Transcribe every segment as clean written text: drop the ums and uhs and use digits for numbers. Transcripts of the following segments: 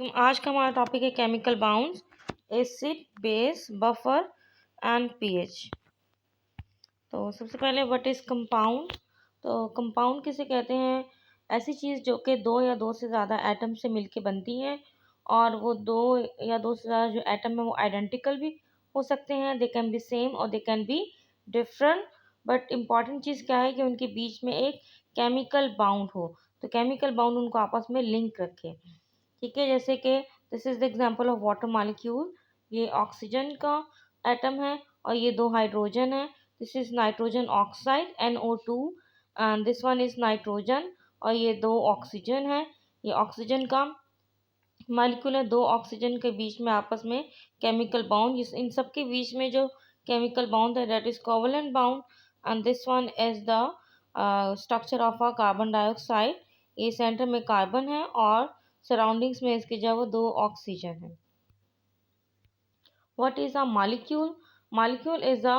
आज का हमारा टॉपिक है chemical bounds, acid, base, buffer and pH. तो सबसे पहले व्हाट इज़ कंपाउंड। तो कंपाउंड किसे कहते हैं? ऐसी चीज़ जो कि दो या दो से ज़्यादा एटम से मिलके बनती है और वो दो या दो से ज़्यादा जो एटम है वो आइडेंटिकल भी हो सकते हैं, दे कैन बी सेम और they can be different. But important चीज़ क्या है कि उनके बीच में एक केमिकल बाउंड हो। तो केमिकल बाउंड उनको आपस में लिंक रखे। ठीक है, जैसे कि this is the example of water molecule. ये ऑक्सीजन का एटम है और ये दो हाइड्रोजन है। This is nitrogen oxide NO2 and this one is nitrogen और ये दो ऑक्सीजन है। ये ऑक्सीजन का मॉलिक्यूल है। दो ऑक्सीजन के बीच में आपस में केमिकल बाउंड, इन सब के बीच में जो केमिकल बाउंड है that is covalent bound and this one is the structure of a carbon dioxide. ये सेंटर में कार्बन है और सराउंडिंग्स में इसके जो वो दो ऑक्सीजन है। What is a molecule? Molecule is a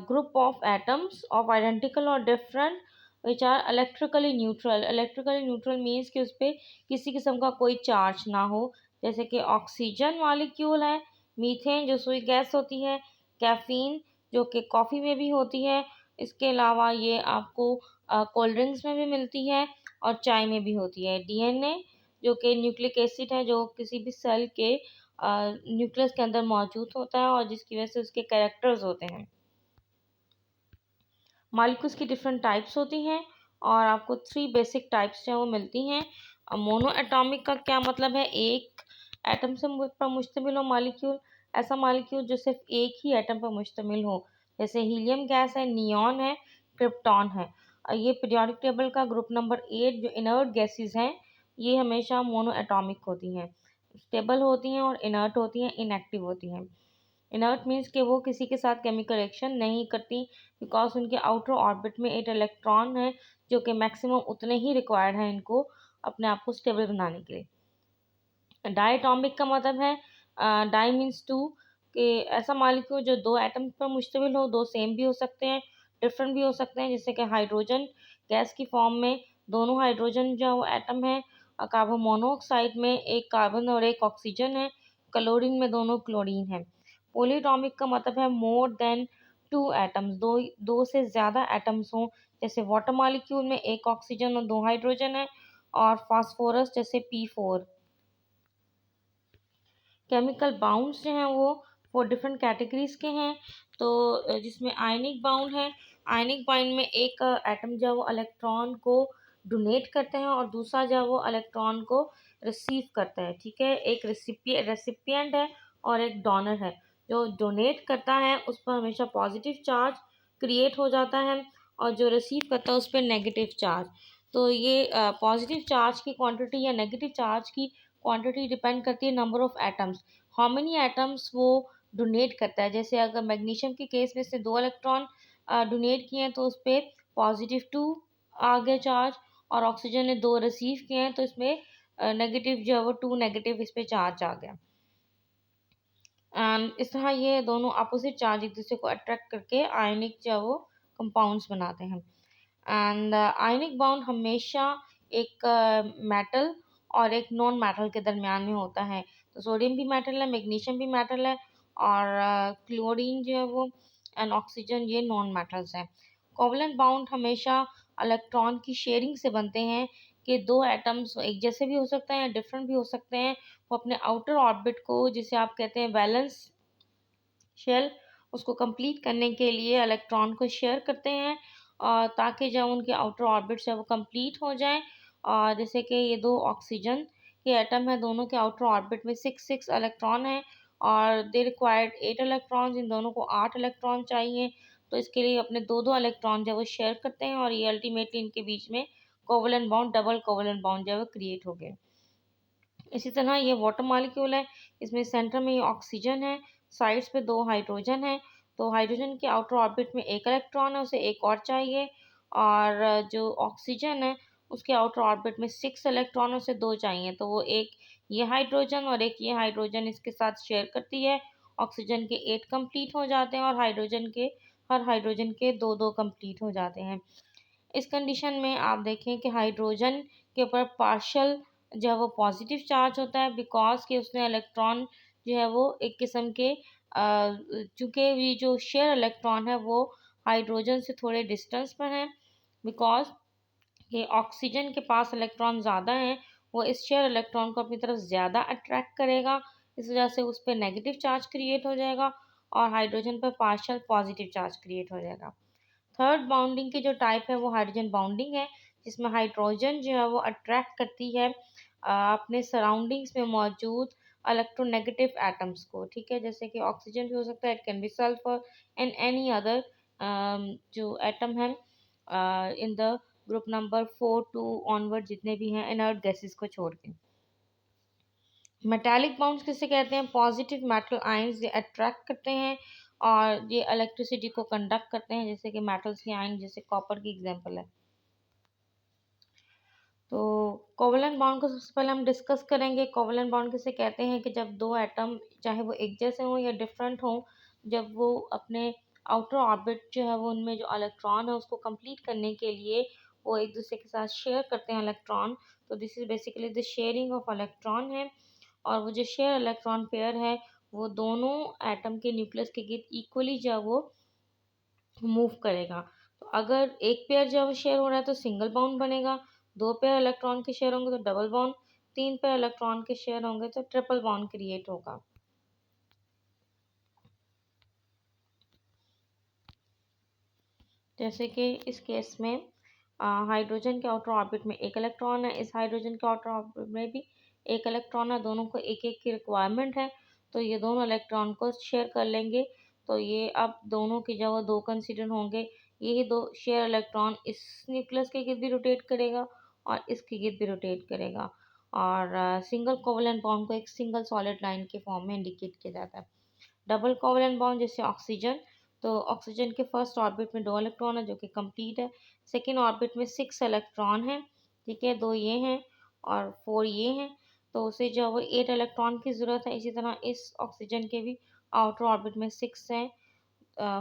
group of atoms of identical or different which are electrically neutral. Electrically neutral means कि उस पर किसी किस्म का कोई चार्ज ना हो। जैसे कि ऑक्सीजन मॉलिक्यूल है, मीथेन जो सुई गैस होती है, कैफीन जो कि कॉफ़ी में भी होती है, इसके अलावा ये आपको कोल्ड ड्रिंक्स में भी मिलती है और चाय में भी होती है। DNA जो कि न्यूक्लिक एसिड है जो किसी भी सेल के न्यूक्लियस के अंदर मौजूद होता है और जिसकी वजह से उसके कैरेक्टर्स होते हैं। मॉलिक्यूल्स की डिफरेंट टाइप्स होती हैं और आपको 3 बेसिक टाइप्स जो वो मिलती हैं। मोनो एटॉमिक का क्या मतलब है? एक एटम से पर मुश्तमिल हो मॉलिक्यूल। ऐसा मॉलिक्यूल जो सिर्फ एक ही एटम पर मुश्तमिल हो, जैसे हीलियम गैस है, नियॉन है, क्रिप्टॉन है। ये पीरियोडिक टेबल का ग्रुप नंबर 8 जो इनर्ट गैसेस हैं, ये हमेशा मोनो एटॉमिक होती हैं, स्टेबल होती हैं और इनर्ट होती हैं, इनएक्टिव होती हैं। इनर्ट मीन्स कि वो किसी के साथ केमिकल रिएक्शन नहीं करती बिकॉज उनके आउटर ऑर्बिट में 8 इलेक्ट्रॉन है जो कि मैक्सिमम उतने ही रिक्वायर्ड हैं इनको अपने आप को स्टेबल बनाने के लिए। डायटॉमिक का मतलब है डाई मीन्स टू, कि ऐसा मॉलिक्यूल जो दो एटम पर मुश्तमिल हो, दो सेम भी हो सकते हैं, डिफरेंट भी हो सकते हैं। जैसे कि हाइड्रोजन गैस की फॉर्म में दोनों हाइड्रोजन जो एटम है, कार्बन मोनोऑक्साइड में एक कार्बन और एक ऑक्सीजन है, क्लोरीन में दोनों क्लोरीन है। पॉलीटॉमिक का मतलब है मोर देन 2 एटम्स, दो से ज़्यादा एटम्स हों। जैसे वाटर मॉलिक्यूल में एक ऑक्सीजन और दो हाइड्रोजन है और फास्फोरस जैसे P4। केमिकल बाउंड्स जो हैं वो डिफरेंट कैटेगरीज के हैं। तो जिसमें आयनिक बाउंड है। आयनिक बाउंड में एक एटम जो है वो इलेक्ट्रॉन को डोनेट करते हैं और दूसरा जो है वो इलेक्ट्रॉन को रिसीव करता है। ठीक है, एक रेसिपिएंट है और एक डोनर है। जो डोनेट करता है उस पर हमेशा पॉजिटिव चार्ज क्रिएट हो जाता है और जो रिसीव करता है उस पर नेगेटिव चार्ज। तो ये पॉजिटिव चार्ज की क्वांटिटी या नेगेटिव चार्ज की क्वांटिटी डिपेंड करती है number of atoms, how many atoms वो डोनेट करता है। जैसे अगर मैग्नीशियम के केस में से दो इलेक्ट्रॉन डोनेट किए हैं तो उस पर +2 आ गया चार्ज और ऑक्सीजन ने दो रिसीव किए हैं तो इसमें नेगेटिव जो है वो 2 नेगेटिव इस पर चार्ज आ गया। एंड इस तरह ये दोनों अपोजिट चार्ज एक दूसरे को अट्रैक्ट करके आयनिक जो है वो कंपाउंड्स बनाते हैं। एंड आयनिक बाउंड हमेशा एक मेटल और एक नॉन मेटल के दरमियान में होता है। तो सोडियम भी मेटल है, मैग्नीशियम भी मेटल है और क्लोरीन जो है वो एंड ऑक्सीजन ये नॉन मेटल्स हैं। कोवलेंट बाउंड हमेशा इलेक्ट्रॉन की शेयरिंग से बनते हैं कि दो एटम्स एक जैसे भी हो सकते हैं, डिफरेंट भी हो सकते हैं। वो अपने आउटर ऑर्बिट को, जिसे आप कहते हैं वैलेंस शेल, उसको कंप्लीट करने के लिए इलेक्ट्रॉन को शेयर करते हैं और ताकि जब उनके आउटर ऑर्बिट से वो कंप्लीट हो जाए। और जैसे कि ये दो ऑक्सीजन के एटम है, दोनों के आउटर ऑर्बिट में 6 इलेक्ट्रॉन है और दे रिक्वायर्ड 8 इलेक्ट्रॉन्स, इन दोनों को 8 इलेक्ट्रॉन चाहिए। तो इसके लिए अपने दो इलेक्ट्रॉन जो है वो शेयर करते हैं और ये अल्टीमेटली इनके बीच में covalent bound, double covalent bound जो है वो क्रिएट हो गए। इसी तरह ये वाटर मॉलिक्यूल है, इसमें सेंटर में ये ऑक्सीजन है, साइड्स पे दो हाइड्रोजन है। तो हाइड्रोजन के आउटर ऑर्बिट में एक इलेक्ट्रॉन है, उसे एक और चाहिए। और जो ऑक्सीजन है उसके आउटर ऑर्बिट में 6 इलेक्ट्रॉन, उसे दो चाहिए। तो वो एक ये हाइड्रोजन और एक ये हाइड्रोजन इसके साथ शेयर करती है। ऑक्सीजन के 8 कंप्लीट हो जाते हैं और हर हाइड्रोजन के दो दो कंप्लीट हो जाते हैं। इस कंडीशन में आप देखें कि हाइड्रोजन के ऊपर पार्शल जो है वो पॉजिटिव चार्ज होता है, बिकॉज कि उसने इलेक्ट्रॉन जो है वो एक किस्म के चूँकि ये जो शेयर इलेक्ट्रॉन है वो हाइड्रोजन से थोड़े डिस्टेंस पर हैं, बिकॉज कि ऑक्सीजन के पास इलेक्ट्रॉन ज़्यादा हैं, वो इस शेयर इलेक्ट्रॉन को अपनी तरफ ज़्यादा अट्रैक्ट करेगा, इस वजह से उस पर नेगेटिव चार्ज क्रिएट हो जाएगा और हाइड्रोजन पर पार्शियल पॉजिटिव चार्ज क्रिएट हो जाएगा। थर्ड बाउंडिंग की जो टाइप है वो हाइड्रोजन बाउंडिंग है, जिसमें हाइड्रोजन जो है वो अट्रैक्ट करती है अपने सराउंडिंग्स में मौजूद इलेक्ट्रोनेगेटिव एटम्स को, ठीक है, जैसे कि ऑक्सीजन भी हो सकता है, it can be sulphur and any other जो एटम है in the group number 4 to onward जितने भी हैं इनर्ट गैसेस को छोड़ के। मेटालिक बाउंड्स किसे कहते हैं? पॉजिटिव मेटल आयंस ये अट्रैक्ट करते हैं और ये इलेक्ट्रिसिटी को कंडक्ट करते हैं, जैसे कि मेटल्स के आयन, जैसे कॉपर की एग्जांपल है। तो कोवलेंट बॉन्ड को सबसे पहले हम डिस्कस करेंगे। कोवलेंट बॉन्ड किसे कहते हैं कि जब दो एटम चाहे वो एक जैसे हों या डिफरेंट हों, जब वो अपने आउटर ऑर्बिट जो है वो उनमें जो इलेक्ट्रॉन है उसको कंप्लीट करने के लिए वो एक दूसरे के साथ शेयर करते हैं इलेक्ट्रॉन, तो this is basically the sharing of electron है। और वो जो शेयर इलेक्ट्रॉन पेयर है वो दोनों एटम के न्यूक्लियस के गिर्द इक्वली जो है वो मूव करेगा। तो अगर एक पेयर जब शेयर हो रहा है तो सिंगल बॉन्ड बनेगा, दो पेयर इलेक्ट्रॉन के शेयर होंगे तो डबल बॉन्ड, तीन पेयर इलेक्ट्रॉन के शेयर होंगे तो ट्रिपल बॉन्ड क्रिएट होगा। जैसे कि इस केस में हाइड्रोजन के आउटर ऑर्बिट में एक इलेक्ट्रॉन है, इस हाइड्रोजन के आउटर ऑर्बिट में भी एक इलेक्ट्रॉन है, दोनों को एक एक की रिक्वायरमेंट है, तो ये दोनों इलेक्ट्रॉन को शेयर कर लेंगे। तो ये अब दोनों की जगह दो कंसीडर होंगे, यही दो शेयर इलेक्ट्रॉन इस न्यूक्लियस के गिर्द भी रोटेट करेगा और इसके गिर्द भी रोटेट करेगा। और सिंगल कोवलेंट बॉन्ड को एक सिंगल सॉलिड लाइन के फॉर्म में इंडिकेट किया जाता है। डबल कोवलेंट बॉन्ड जैसे ऑक्सीजन, तो ऑक्सीजन के फर्स्ट ऑर्बिट में दो इलेक्ट्रॉन है जो कि कंप्लीट है, सेकेंड ऑर्बिट में सिक्स इलेक्ट्रॉन है, ठीक है, दो ये हैं और फोर ये हैं, तो उसे जो है वो एट इलेक्ट्रॉन की ज़रूरत है। इसी तरह इस ऑक्सीजन के भी आउटर ऑर्बिट में सिक्स हैं,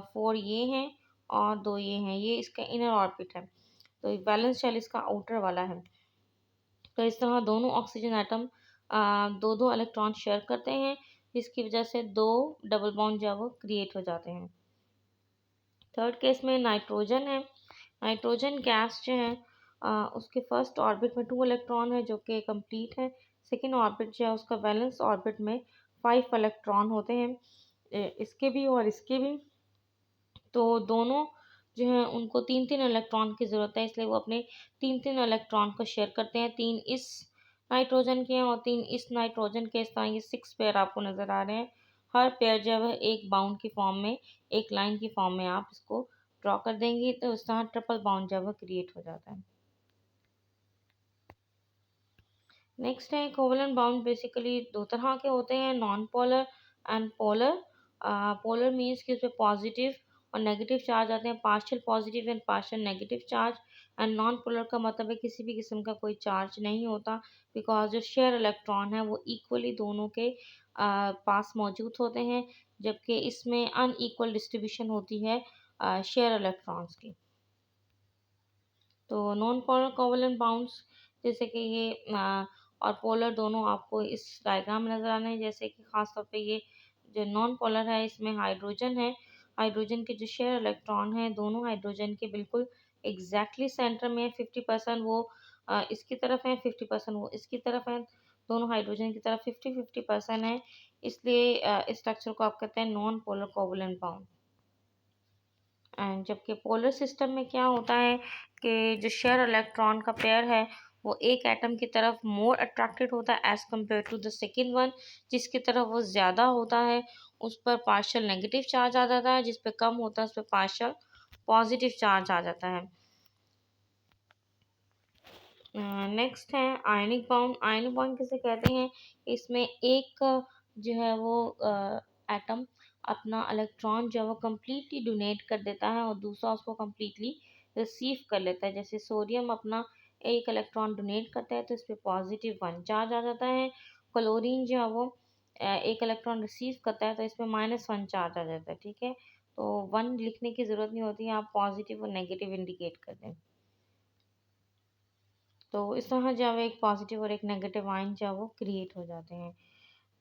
फोर ये हैं और दो ये हैं, ये इसका इनर ऑर्बिट है, तो बैलेंस शेल इसका आउटर वाला है। तो इस तरह दोनों ऑक्सीजन एटम दो दो इलेक्ट्रॉन शेयर करते हैं, जिसकी वजह से दो डबल बॉन्ड जो है वो क्रिएट हो जाते हैं। थर्ड केस में नाइट्रोजन है। नाइट्रोजन गैस जो है उसके फर्स्ट ऑर्बिट में टू इलेक्ट्रॉन है जो कि कंप्लीट है, सेकेंड ऑर्बिट जो है उसका वैलेंस ऑर्बिट में फाइव इलेक्ट्रॉन होते हैं, इसके भी और इसके भी, तो दोनों जो हैं उनको तीन तीन इलेक्ट्रॉन की ज़रूरत है, इसलिए वो अपने तीन तीन इलेक्ट्रॉन को शेयर करते हैं, तीन इस नाइट्रोजन के हैं और तीन इस नाइट्रोजन के। इस तरह ये सिक्स पेयर आपको नज़र आ रहे हैं। हर पेयर जो है एक बाउंड की फॉर्म में, एक लाइन की फॉर्म में आप इसको ड्रॉ कर देंगे, तो इस तरह ट्रिपल बाउंड जो है क्रिएट हो जाता है। नेक्स्ट है कोवलेंट बाउंड, बेसिकली दो तरह के होते हैं, non polar and polar. Polar means कि उसमें पॉजिटिव और नेगेटिव चार्ज आते हैं, partial positive and partial negative charge. And non polar का मतलब है किसी भी किस्म का कोई चार्ज नहीं होता, बिकॉज जो शेयर इलेक्ट्रॉन है वो इक्वली दोनों के पास मौजूद होते हैं, जबकि इसमें अनइक्वल डिस्ट्रीब्यूशन होती है शेयर इलेक्ट्रॉन्स की। तो नॉन पोलर कोवलेंट बाउंड्स जैसे कि ये और पोलर दोनों आपको इस डायग्राम में नज़र आ रहे हैं, जैसे कि ख़ास तौर पे ये जो नॉन पोलर है इसमें हाइड्रोजन है, हाइड्रोजन के जो शेयर इलेक्ट्रॉन हैं दोनों हाइड्रोजन के बिल्कुल एग्जैक्टली सेंटर में 50% वो इसकी तरफ है, 50% वो इसकी तरफ है, दोनों हाइड्रोजन की तरफ 50-50% है, इसलिए इस स्ट्रक्चर को आप कहते हैं non polar covalent bound. And जबकि पोलर सिस्टम में क्या होता है कि जो शेयर इलेक्ट्रॉन का पेयर है वो एक एटम की तरफ मोर अट्रैक्टेड होता है as compare to the second one, जिसकी तरफ वो ज़्यादा होता है उस पर पार्शियल नेगेटिव चार्ज आ जाता है, जिस पर कम होता है उस पर पार्शियल पॉजिटिव चार्ज आ जाता है। नेक्स्ट है आयनिक बाउंड। आयनिक बाउंड किसे कहते हैं? इसमें एक जो है वो एटम अपना इलेक्ट्रॉन जो है वो कम्प्लीटली डोनेट कर देता है और दूसरा उसको कम्प्लीटली रिसीव कर लेता है, जैसे सोडियम अपना एक इलेक्ट्रॉन डोनेट करता है तो इस पर पॉजिटिव वन चार्ज आ जाता है, क्लोरीन जो है वो एक इलेक्ट्रॉन रिसीव करता है तो इसमें माइनस वन चार्ज आ जाता है, ठीक है, तो वन लिखने की ज़रूरत नहीं होती है, आप पॉजिटिव और नेगेटिव इंडिकेट कर दें। तो इस तरह जो है एक पॉजिटिव और एक नेगेटिव आयन जो है वो क्रिएट हो जाते हैं।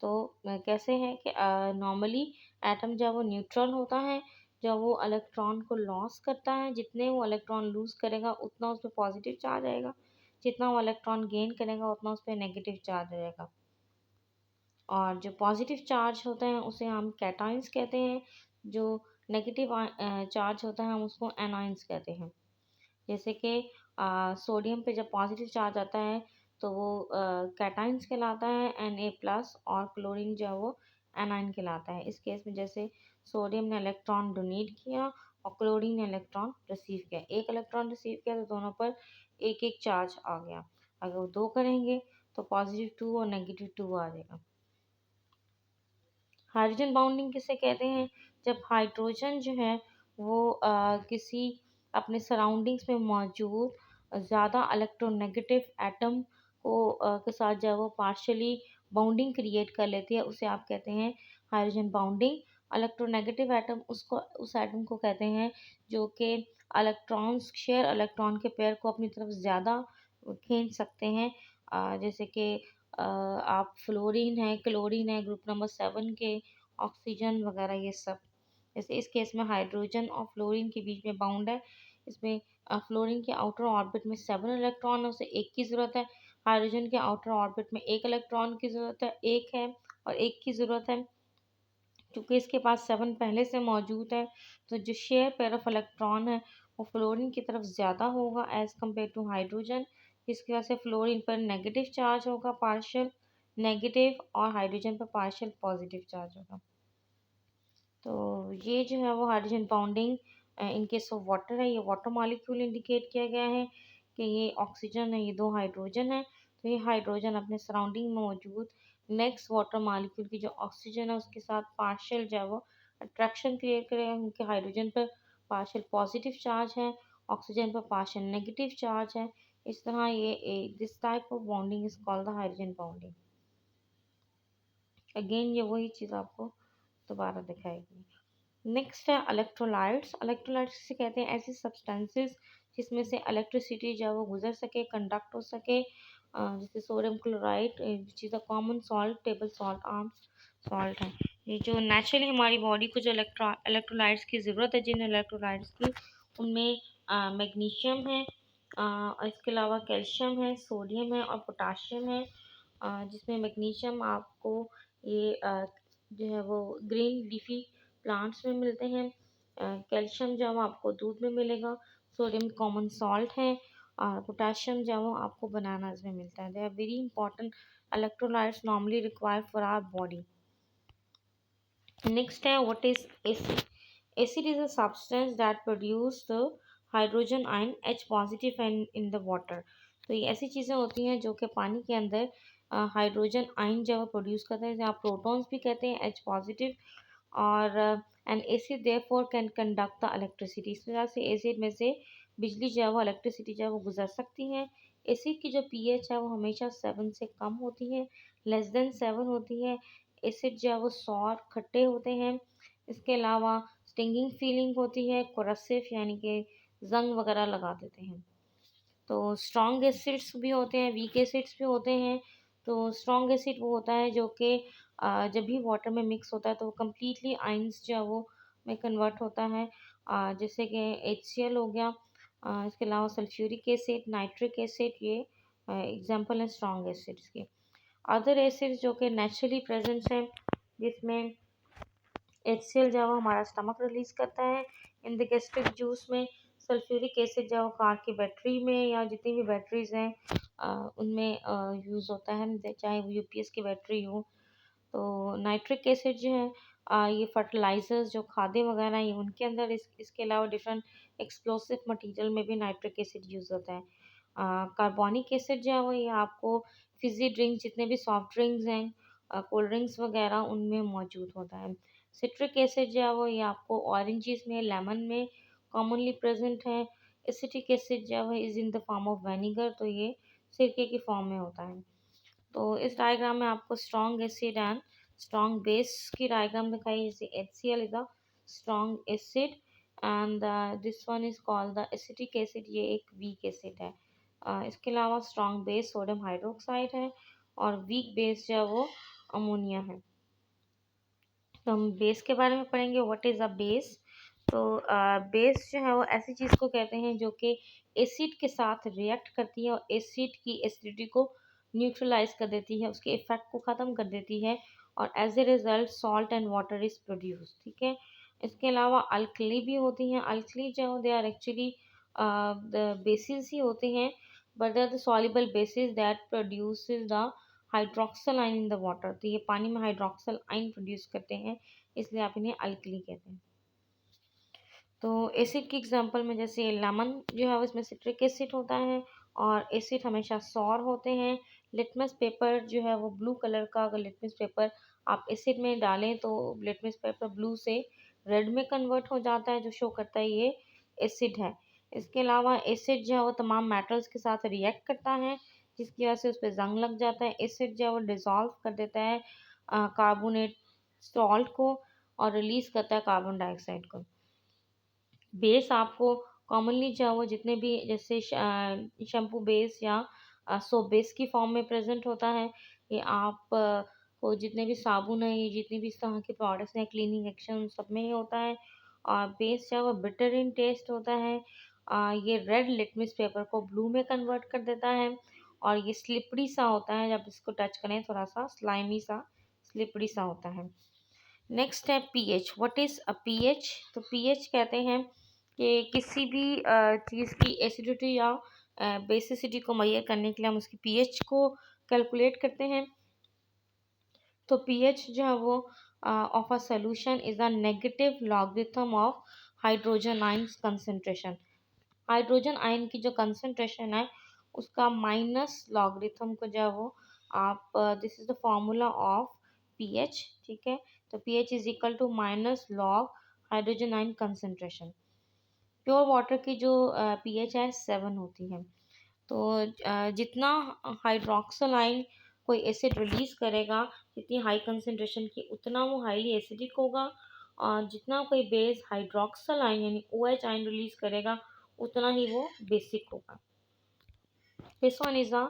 तो कैसे है कि नॉर्मली एटम जब वो न्यूट्रल होता है, जब वो इलेक्ट्रॉन को लॉस करता है, जितने वो इलेक्ट्रॉन लूज करेगा उतना उस पर पॉजिटिव चार्ज आएगा, जितना वो इलेक्ट्रॉन गेन करेगा उतना उस पर नेगेटिव चार्ज आएगा। और जो पॉजिटिव चार्ज होते हैं उसे हम कैटाइंस कहते हैं, जो नेगेटिव चार्ज होता है हम उसको एनाइंस कहते हैं। जैसे कि सोडियम पे जब पॉजिटिव चार्ज आता है तो वो कैटाइंस कहलाता है Na+, और क्लोरीन जो है वो एनाइन कहलाता है। इस केस में जैसे सोडियम ने इलेक्ट्रॉन डोनेट किया और क्लोरीन ने इलेक्ट्रॉन रिसीव किया, एक इलेक्ट्रॉन रिसीव किया तो दोनों पर एक एक चार्ज आ गया। अगर वो दो करेंगे तो +2 और -2 आ जाएगा। हाइड्रोजन बाउंडिंग किसे कहते हैं? जब हाइड्रोजन जो है वो किसी अपने सराउंडिंग्स में मौजूद ज़्यादा इलेक्ट्रोनेगेटिव एटम को के साथ जो है वो पार्शियली बाउंडिंग क्रिएट कर लेती है, उसे आप कहते हैं हाइड्रोजन बाउंडिंग। इलेक्ट्रोनेगेटिव एटम उसको उस एटम को कहते हैं जो कि इलेक्ट्रॉन्स शेयर इलेक्ट्रॉन के पेयर को अपनी तरफ ज़्यादा खींच सकते हैं। जैसे कि आप फ्लोरीन है, क्लोरीन है, ग्रुप नंबर 7 के, ऑक्सीजन वगैरह ये सब। जैसे इस केस में हाइड्रोजन और फ्लोरीन के बीच में बाउंड है। इसमें फ्लोरीन के आउटर ऑर्बिट में 7 इलेक्ट्रॉन है, उसे एक की ज़रूरत है। हाइड्रोजन के आउटर ऑर्बिट में एक इलेक्ट्रॉन की ज़रूरत है, एक है और एक की ज़रूरत है। क्योंकि इसके पास 7 पहले से मौजूद है, तो जो शेयर पेयर ऑफ इलेक्ट्रॉन है वो फ्लोरीन की तरफ ज़्यादा होगा एज़ कम्पेयर टू हाइड्रोजन, जिसकी वजह से फ्लोरीन पर नेगेटिव चार्ज होगा पार्शियल नेगेटिव, और हाइड्रोजन पर पार्शियल पॉजिटिव चार्ज होगा। तो ये जो है वो hydrogen bounding in case of water है, ये वाटर मॉलिक्यूल इंडिकेट किया गया है कि ये ऑक्सीजन है, ये दो हाइड्रोजन है। तो ये हाइड्रोजन अपने सराउंडिंग में मौजूद नेक्स्ट वाटर मॉलिक्यूल की जो ऑक्सीजन है उसके साथ पार्शियल जो है वो अट्रैक्शन क्रिएट करेगा, क्योंकि हाइड्रोजन पर पार्शियल पॉजिटिव चार्ज है, ऑक्सीजन पर पार्शियल नेगेटिव चार्ज है। इस तरह ये this type of bonding is called the hydrogen bonding. Again ये वही चीज़ आपको दोबारा दिखाएगी। नेक्स्ट है इलेक्ट्रोलाइट्स। इलेक्ट्रोलाइट्स से कहते हैं ऐसी सब्सटेंसेस जिसमें से इलेक्ट्रिसिटी जो है वो गुजर सके, कंडक्ट हो सके। जैसे sodium chloride which is a common salt, table salt, arm salt है। ये जो नेचुरली हमारी बॉडी को जो इलेक्ट्रोलाइट्स की ज़रूरत है, जिन इलेक्ट्रोलाइट्स की, उनमें मैग्नीशियम है, इसके अलावा कैल्शियम है, सोडियम है और पोटाशियम है। जिसमें मैग्नीशियम आपको ये जो है वो ग्रीन लीफी प्लांट्स में मिलते हैं। कैल्शियम जो है वो आपको दूध में मिलेगा। सोडियम कॉमन सॉल्ट है और पोटाशियम जो है वो आपको बनानास में मिलता है। They are very important electrolytes normally required for our body. Next है what is acid. Acid is a substance that produce the hydrogen ion H positive and in the water. तो ये ऐसी चीज़ें होती हैं जो कि पानी के अंदर हाइड्रोजन आयन जो है प्रोड्यूस करते हैं, जैसे आप प्रोटॉन्स भी कहते हैं H पॉजिटिव। और N acid therefore can conduct the electricity. इस वजह से एसिड में से बिजली जो है वो इलेक्ट्रिसिटी जो है वो गुजर सकती है। एसिड की जो पीएच है वो हमेशा 7 से कम होती है, लेस देन 7 होती है। एसिड जो है वो सॉर खट्टे होते हैं। इसके अलावा स्टिंगिंग फीलिंग होती है, कोरसिव यानी कि जंग वगैरह लगा देते हैं। तो स्ट्रॉन्ग एसिड्स भी होते हैं, वीक एसिड्स भी होते हैं। तो स्ट्रॉन्ग एसिड वो होता है जो कि जब भी वाटर में मिक्स होता है तो वो कम्प्लीटली आइंस जो है वो में कन्वर्ट होता है। जैसे कि HCl हो गया। इसके अलावा सल्फ्यूरिक एसिड, नाइट्रिक एसिड, ये एग्जांपल है स्ट्रॉन्ग एसिड्स के। अदर एसिड्स जो कि नेचुरली प्रेजेंट हैं, जिसमें HCl जो है वो हमारा स्टमक रिलीज करता है इन द गैस्ट्रिक जूस में। सल्फ्यूरिक एसिड जो है वो कार की बैटरी में या जितनी भी बैटरीज हैं उनमें यूज़ होता है, चाहे वो UPS की बैटरी हो। तो नाइट्रिक एसिड जो है ये फर्टिलाइजर्स जो खादें वगैरह हैं उनके अंदर, इसके अलावा डिफरेंट एक्सप्लोसिव मटेरियल में भी नाइट्रिक एसिड यूज़ होता है। कार्बोनिक एसिड जो है वो ये आपको फिज़ी ड्रिंक, जितने भी सॉफ्ट ड्रिंक्स हैं, कोल्ड ड्रिंक्स वगैरह उनमें मौजूद होता है। सिट्रिक एसिड जो है वो ये आपको ऑरेंजेस में, लेमन में कॉमनली प्रेजेंट है। एसिटिक एसिड जो है वो is in the form of vinegar, तो ये सिरके की फॉर्म में होता है। तो इस डायग्राम में आपको strong acid and strong base की डायग्राम दिखाई, जैसे HCl is a strong acid and this one is called the acetic acid, ये एक वीक एसिड है। इसके अलावा स्ट्रॉन्ग बेस सोडियम हाइड्रोक्साइड है और वीक बेस जो है वो अमोनिया है। तो हम बेस के बारे में पढ़ेंगे, व्हाट इज़ अ बेस। तो बेस जो है वो ऐसी चीज़ को कहते हैं जो कि एसिड के साथ रिएक्ट करती है और एसिड की एसिडिटी को न्यूट्रलाइज कर देती है, उसके इफेक्ट को ख़त्म कर देती है, और as a result salt and water is produce. ठीक है। इसके अलावा अल्कली भी होती हैं। अल्कली जो they are actually the bases ही होते हैं, but they are the soluble bases that produces the hydroxyl ion in the water. तो ये पानी में हाइड्रोक्सल आयन प्रोड्यूस करते हैं, इसलिए आप इन्हें अल्कली कहते हैं। तो एसिड की एग्जांपल में जैसे लेमन जो है उसमें सिट्रिक एसिड होता है और एसिड हमेशा सॉर होते हैं। लिटमस पेपर जो है वो ब्लू कलर का, अगर लिटमस पेपर आप एसिड में डालें तो लिटमस पेपर ब्लू से रेड में कन्वर्ट हो जाता है, जो शो करता है ये एसिड है। इसके अलावा एसिड जो है वो तमाम मेटल्स के साथ रिएक्ट करता है, जिसकी वजह से उस पर जंग लग जाता है। एसिड जो है वो डिज़ोल्व कर देता है कार्बोनेट सॉल्ट को और रिलीज करता है कार्बन डाइऑक्साइड को। बेस आपको कॉमनली जो है वो जितने भी जैसे शैम्पू बेस या सोप बेस की फॉर्म में प्रेजेंट होता है। ये आप को जितने भी साबुन है, ये जितनी भी इस तरह के प्रोडक्ट्स हैं, क्लीनिंग एक्शन सब में ही होता है। और बेस जो है वो बिटर इन टेस्ट होता है। ये रेड लिटमस पेपर को ब्लू में कन्वर्ट कर देता है और ये स्लिपरी सा होता है, जब इसको टच करें थोड़ा सा स्लाइमी सा स्लिपरी सा होता है। नेक्स्ट है pH. What is a pH. तो पीएच कहते हैं कि किसी भी चीज़ की एसिडिटी या बेसिसिटी को मेजर करने के लिए हम उसकी पीएच को कैलकुलेट करते हैं। तो पीएच जो है वो of a solution is a negative logarithm of hydrogen ion concentration. Hydrogen ion की जो कंसंट्रेशन है उसका माइनस लॉगरिथम को जो है वो आप this is the formula of pH. ठीक है। तो pH is equal to minus log hydrogen ion concentration. Pure water की जो पीएच है 7 होती है। तो जितना हाइड्रोक्सल आयन कोई एसिड रिलीज करेगा, जितनी हाई कंसंट्रेशन की, उतना वो हाईली एसिडिक होगा। और जितना कोई बेस हाइड्रोक्सल आयन यानी OH आयन रिलीज करेगा, उतना ही वो बेसिक होगा। This one is a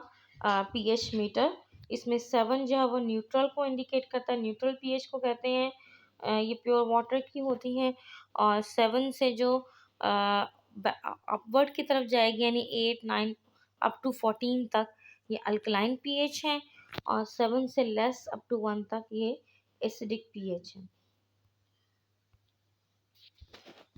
pH meter. इसमें 7 जो है वो न्यूट्रल को इंडिकेट करता है, न्यूट्रल पीएच को कहते हैं। ये प्योर वाटर की होती हैं। और 7 से जो अपवर्ड की तरफ जाएगी यानी 8 9 अप टू 14 तक, ये अल्कलाइन पीएच है। और 7 से लेस अप टू 1 तक ये एसिडिक पीएच है।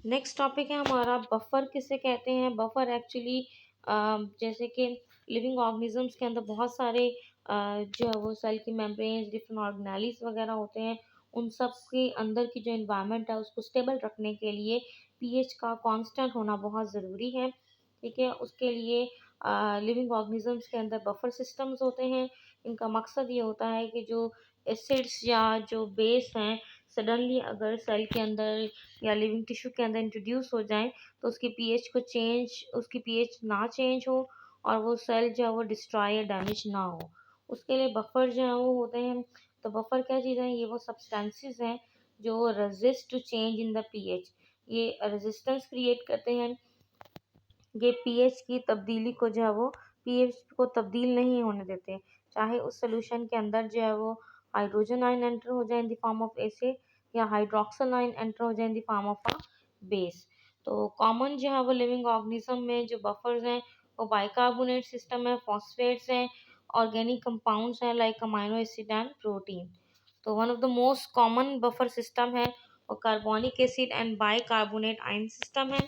नेक्स्ट टॉपिक है हमारा बफर किसे कहते हैं। बफर एक्चुअली जैसे कि लिविंग ऑर्गेनिजम्स के अंदर बहुत सारे जो है वो सेल की मेम्ब्रेन्स, डिफरेंट ऑर्गेनेलिस वगैरह होते हैं। उन सब के अंदर की जो इन्वायरमेंट है उसको स्टेबल रखने के लिए पीएच का कांस्टेंट होना बहुत ज़रूरी है। ठीक है। उसके लिए लिविंग ऑर्गेनिजम्स के अंदर बफर सिस्टम्स होते हैं। इनका मकसद ये होता है कि जो एसिड्स या जो बेस हैं सडनली अगर सेल के अंदर या लिविंग टिश्यू के अंदर इंट्रोड्यूस हो जाएं, तो उसकी पीएच ना चेंज हो और वो सेल जो है वो डिस्ट्रॉय या डैमेज ना हो। उसके लिए बफर जो है वो होते हैं। तो बफर क्या चीज़ है, ये वो सब्सटेंसेस हैं जो resist to change in the pH. ये रेजिस्टेंस क्रिएट करते हैं, ये पीएच की तब्दीली को जो है वो पीएच को तब्दील नहीं होने देते। चाहे उस सोल्यूशन के अंदर जो है वो हाइड्रोजन आयन एंटर हो जाए in the form of acid या हाइड्रोक्सल आयन एंटर हो जाए in the form of a base. तो कॉमन जो है वो लिविंग ऑर्गेनिज्म में जो बफर्स हैं वो बाइकार्बोनेट सिस्टम है, फॉस्फेट्स हैं, ऑर्गेनिक कंपाउंड्स हैं like amino acid and protein. तो one of the most common buffer system है वो carbonic acid and bicarbonate ion system है।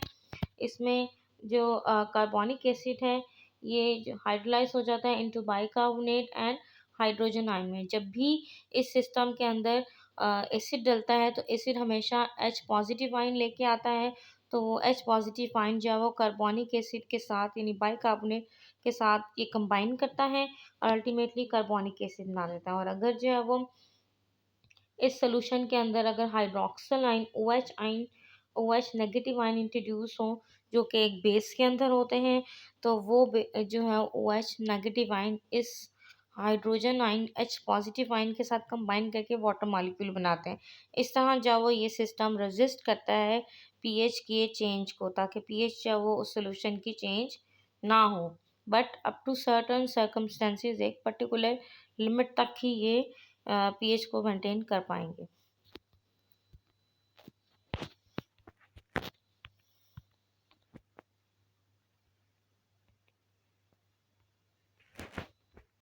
इसमें जो कार्बोनिक एसिड है ये जो हाइड्रोलाइज हो जाता है into bicarbonate and hydrogen ion में। जब भी इस सिस्टम के अंदर एसिड डलता है तो एसिड हमेशा H पॉजिटिव आयन लेके आता है। तो वो H पॉजिटिव आयन जो है वो कार्बोनिक एसिड के साथ यानी बाइकार्बोनेट के साथ ये कंबाइन करता है और अल्टीमेटली कार्बोनिक एसिड बना देता है। और अगर जो है वो इस सोल्यूशन के अंदर अगर hydroxyl ion OH negative ion introduce हो जो कि एक बेस के अंदर होते हैं, तो वो जो है OH नेगेटिव आयन इस hydrogen ion H positive ion के साथ कंबाइन करके वाटर मॉलिक्यूल बनाते हैं। इस तरह जो वो ये सिस्टम रेजिस्ट करता है पीएच के चेंज को, ताकि पीएच जो वो उस सोल्यूशन की चेंज ना हो। But up to certain circumstances एक पर्टिकुलर लिमिट तक ही ये पीएच को मेंटेन कर पाएंगे।